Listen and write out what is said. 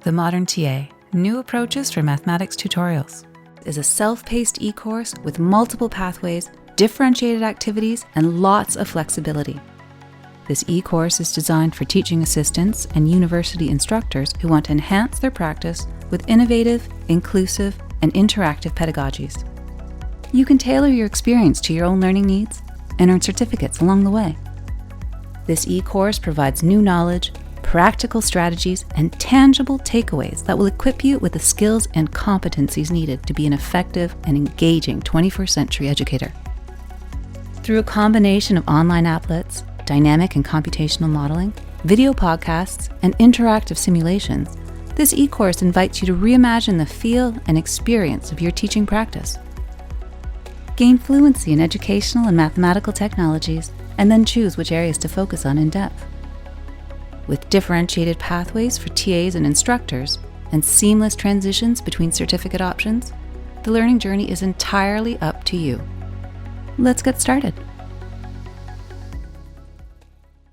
The Modern TA, New Approaches for Mathematics Tutorials, is a self-paced e-course with multiple pathways, differentiated activities, and lots of flexibility. This e-course is designed for teaching assistants and university instructors who want to enhance their practice with innovative, inclusive, and interactive pedagogies. You can tailor your experience to your own learning needs and earn certificates along the way. This e-course provides new knowledge, practical strategies, and tangible takeaways that will equip you with the skills and competencies needed to be an effective and engaging 21st century educator. Through a combination of online applets, dynamic and computational modeling, video podcasts, and interactive simulations, this e-course invites you to reimagine the feel and experience of your teaching practice. Gain fluency in educational and mathematical technologies, and then choose which areas to focus on in depth. With differentiated pathways for TAs and instructors, and seamless transitions between certificate options, the learning journey is entirely up to you. Let's get started.